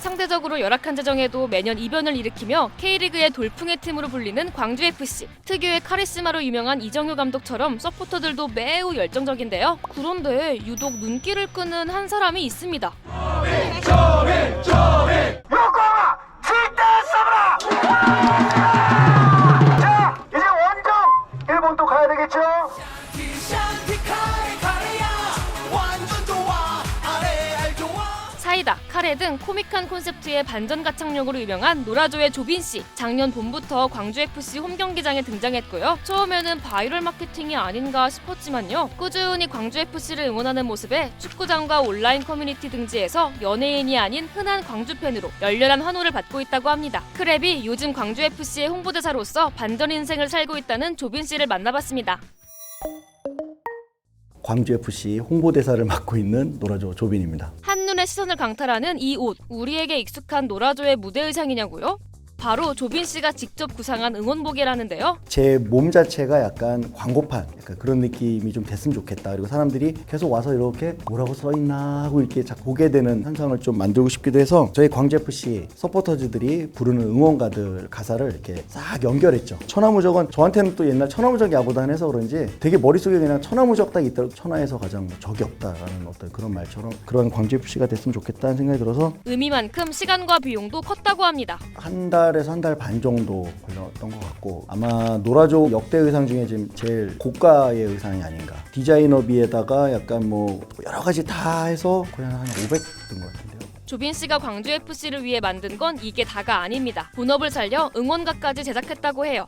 상대적으로 열악한 재정에도 매년 이변을 일으키며 K리그의 돌풍의 팀으로 불리는 광주FC. 특유의 카리스마로 유명한 이정효 감독처럼 서포터들도 매우 열정적인데요. 그런데 유독 눈길을 끄는 한 사람이 있습니다. 자, 이제 원정 일본도 가야 되겠죠? 사이다, 카레 등 코믹한 콘셉트의 반전 가창력으로 유명한 노라조의 조빈 씨. 작년 봄부터 광주FC 홈경기장에 등장했고요. 처음에는 바이럴 마케팅이 아닌가 싶었지만요. 꾸준히 광주FC를 응원하는 모습에 축구장과 온라인 커뮤니티 등지에서 연예인이 아닌 흔한 광주 팬으로 열렬한 환호를 받고 있다고 합니다. 크랩이 요즘 광주FC의 홍보대사로서 반전 인생을 살고 있다는 조빈 씨를 만나봤습니다. 광주FC 홍보대사를 맡고 있는 노라조 조빈입니다. 한눈에 시선을 강탈하는 이 옷, 우리에게 익숙한 노라조의 무대 의상이냐고요? 바로 조빈 씨가 직접 구상한 응원복이라는데요. 제 몸 자체가 약간 광고판, 약간 그런 느낌이 좀 됐으면 좋겠다. 그리고 사람들이 계속 와서 이렇게 뭐라고 써있나 하고 이렇게 자꾸 보게 되는 현상을 좀 만들고 싶기도 해서 저희 광주FC 서포터즈들이 부르는 응원가들 가사를 이렇게 싹 연결했죠. 천하무적은 저한테는 또 옛날 천하무적 야구단 해서 그런지 되게 머릿속에 그냥 천하무적 딱 있더라도 천하에서 가장 적이 없다라는 어떤 그런 말처럼 그런 광주FC가 됐으면 좋겠다는 생각이 들어서 의미만큼 시간과 비용도 컸다고 합니다. 한 달에서 한 달 반 정도 걸렸던 것 같고 아마 노라조 역대 의상 중에 지금 제일 고가의 의상이 아닌가. 디자이너비에다가 약간 뭐 여러 가지 다 해서 거의 한 500 든 것 같은데요. 조빈 씨가 광주FC를 위해 만든 건 이게 다가 아닙니다. 본업을 살려 응원가까지 제작했다고 해요.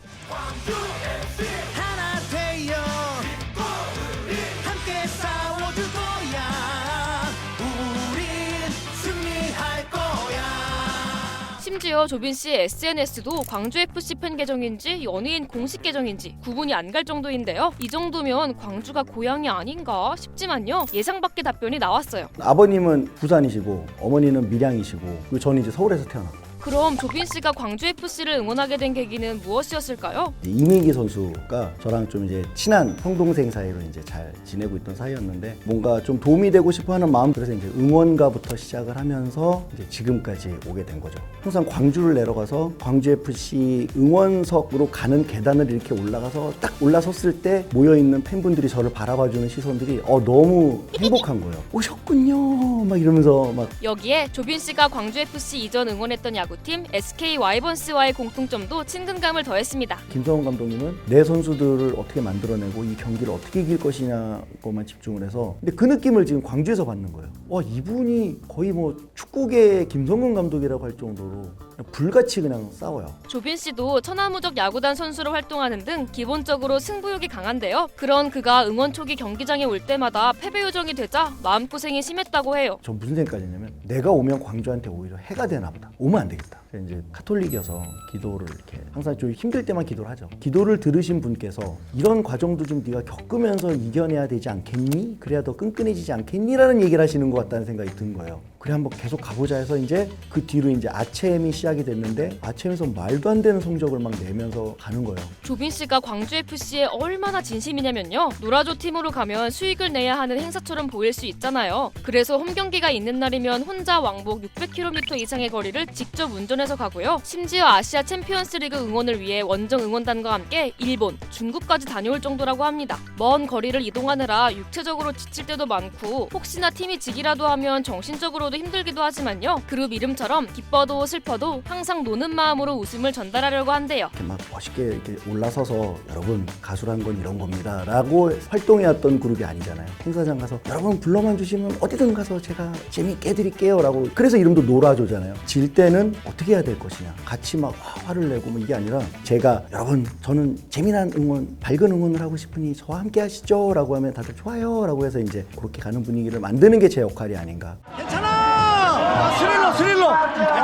심지어 조빈 씨의 SNS도 광주FC 팬 계정인지 연예인 공식 계정인지 구분이 안 갈 정도인데요. 이 정도면 광주가 고향이 아닌가 싶지만요. 예상 밖의 답변이 나왔어요. 아버님은 부산이시고 어머니는 밀양이시고 그리고 저는 이제 서울에서 태어났고 그럼 조빈 씨가 광주FC를 응원하게 된 계기는 무엇이었을까요? 이민기 선수가 저랑 좀 이제 친한 형동생 사이로 이제 잘 지내고 있던 사이였는데 뭔가 좀 도움이 되고 싶어하는 마음 그래서 이제 응원가부터 시작을 하면서 이제 지금까지 오게 된 거죠. 항상 광주를 내려가서 광주FC 응원석으로 가는 계단을 이렇게 올라가서 딱 올라섰을 때 모여 있는 팬분들이 저를 바라봐주는 시선들이 너무 행복한 거예요. 오셨군요, 막 이러면서 막 여기에 조빈 씨가 광주FC 이전 응원했던 야구팀 SK 와이번스와의 공통점도 친근감을 더했습니다. 김성훈 감독님은 내 선수들을 어떻게 만들어내고 이 경기를 어떻게 이길 것이냐고만 집중을 해서 근데 그 느낌을 지금 광주에서 받는 거예요. 와, 이분이 거의 뭐 축구계의 김성근 감독이라고 할 정도로 그냥 불같이 그냥 싸워요. 조빈 씨도 천하무적 야구단 선수로 활동하는 등 기본적으로 승부욕이 강한데요. 그런 그가 응원 초기 경기장에 올 때마다 패배 요정이 되자 마음고생이 심했다고 해요. 전 무슨 생각까지냐면 내가 오면 광주한테 오히려 해가 되나 보다. 오면 안 되겠다. 이제 카톨릭이어서 기도를 이렇게 항상 좀 힘들 때만 기도를 하죠. 기도를 들으신 분께서 이런 과정도 좀 네가 겪으면서 이겨내야 되지 않겠니? 그래야 더 끈끈해지지 않겠니? 라는 얘기를 하시는 것 같다는 생각이 든 거예요. 그래 한번 계속 가보자 해서 이제 그 뒤로 이제 아체엠이 시작이 됐는데 아체엠에서 말도 안 되는 성적을 막 내면서 가는 거예요. 조빈 씨가 광주FC에 얼마나 진심이냐면요. 노라조 팀으로 가면 수익을 내야 하는 행사처럼 보일 수 있잖아요. 그래서 홈경기가 있는 날이면 혼자 왕복 600km 이상의 거리를 직접 운전해서 가고요. 심지어 아시아 챔피언스리그 응원을 위해 원정 응원단과 함께 일본, 중국까지 다녀올 정도라고 합니다. 먼 거리를 이동하느라 육체적으로 지칠 때도 많고 혹시나 팀이 지기라도 하면 정신적으로도 힘들기도 하지만요. 그룹 이름처럼 기뻐도 슬퍼도 항상 노는 마음으로 웃음을 전달하려고 한대요. 이렇게 막 멋있게 이렇게 올라서서 여러분 가수란 건 이런 겁니다 라고 활동해왔던 그룹이 아니잖아요. 행사장 가서 여러분 불러만 주시면 어디든 가서 제가 재미있게 해드릴게요 라고 그래서 이름도 노라조잖아요. 질 때는 어떻게 해야 될 것이냐 같이 막 화를 내고 뭐 이게 아니라 제가 여러분 저는 재미난 응원 밝은 응원을 하고 싶으니 저와 함께 하시죠 라고 하면 다들 좋아요 라고 해서 이제 그렇게 가는 분위기를 만드는 게 제 역할이 아닌가. 괜찮아! 스릴러!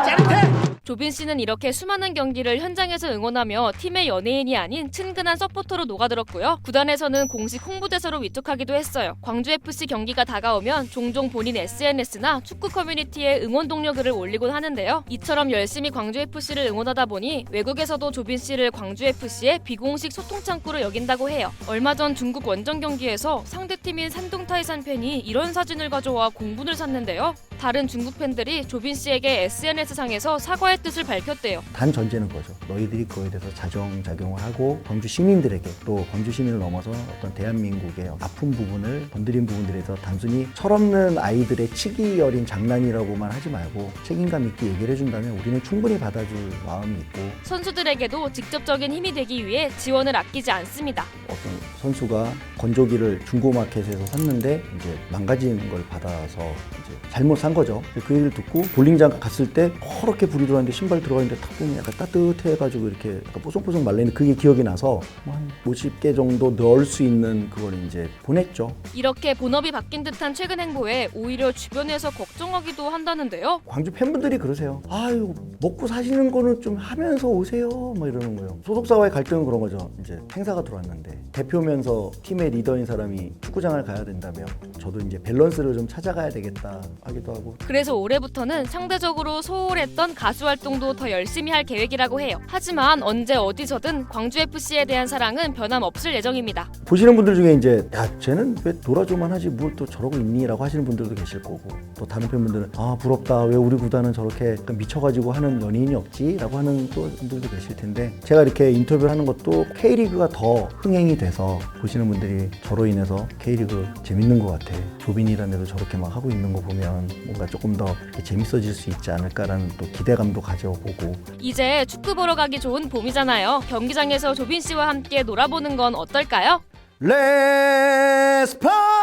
짜릿해! 조빈 씨는 이렇게 수많은 경기를 현장에서 응원하며 팀의 연예인이 아닌 친근한 서포터로 녹아들었고요. 구단에서는 공식 홍보대사로 위촉하기도 했어요. 광주FC 경기가 다가오면 종종 본인 SNS나 축구 커뮤니티에 응원 동료글을 올리곤 하는데요. 이처럼 열심히 광주FC를 응원하다 보니 외국에서도 조빈 씨를 광주FC의 비공식 소통 창구로 여긴다고 해요. 얼마 전 중국 원정 경기에서 상대팀인 산둥타이산 팬이 이런 사진을 가져와 공분을 샀는데요. 다른 중국 팬들이 조빈 씨에게 SNS상에서 사과의 뜻을 밝혔대요. 단 전제는 거죠. 너희들이 그거에 대해서 자정작용을 하고 광주 시민들에게 또 광주 시민을 넘어서 어떤 대한민국의 아픈 부분을 건드린 부분들에서 단순히 철없는 아이들의 치기 어린 장난이라고만 하지 말고 책임감 있게 얘기를 해준다면 우리는 충분히 받아줄 마음이 있고 선수들에게도 직접적인 힘이 되기 위해 지원을 아끼지 않습니다. 어떤 선수가 건조기를 중고마켓에서 샀는데 이제 망가진 걸 받아서 이제 잘못 산 거죠. 그 얘기를 듣고 볼링장 갔을 때 허렇게 불이 들어왔는데 신발 들어가는데 탁 보면 약간 따뜻해가지고 이렇게 약간 뽀송뽀송 말려있는 그게 기억이 나서 한 50개 정도 넣을 수 있는 그걸 이제 보냈죠. 이렇게 본업이 바뀐 듯한 최근 행보에 오히려 주변에서 걱정하기도 한다는데요. 광주 팬분들이 그러세요. 아유 먹고 사시는 거는 좀 하면서 오세요. 뭐 이러는 거예요. 소속사와의 갈등은 그런 거죠. 이제 행사가 들어왔는데 대표면서 팀의 리더인 사람이 축구장을 가야 된다며 저도 이제 밸런스를 좀 찾아가야 되겠다 하기도 하고. 그래서 올해부터는 상대적으로 소홀했던 가수 활동도 더 열심히 할 계획이라고 해요. 하지만 언제 어디서든 광주FC에 대한 사랑은 변함없을 예정입니다. 보시는 분들 중에 이제 야 쟤는 왜 놀아줘만 하지 뭘 또 저러고 있니? 라고 하시는 분들도 계실 거고 또 다른 팬분들은 아 부럽다 왜 우리 구단은 저렇게 약간 미쳐가지고 하는 연예인이 없지? 라고 하는 또 분들도 계실 텐데 제가 이렇게 인터뷰를 하는 것도 K리그가 더 흥행이 돼서 보시는 분들이 저로 인해서 K리그 재밌는 것 같아 조빈이라는 애도 저렇게 막 하고 있는 거 보면 뭔가 조금 더 재밌어질 수 있지 않을까라는 또 기대감도 가져보고 이제 축구 보러 가기 좋은 봄이잖아요. 경기장에서 조빈 씨와 함께 놀아보는 건 어떨까요? Let's play!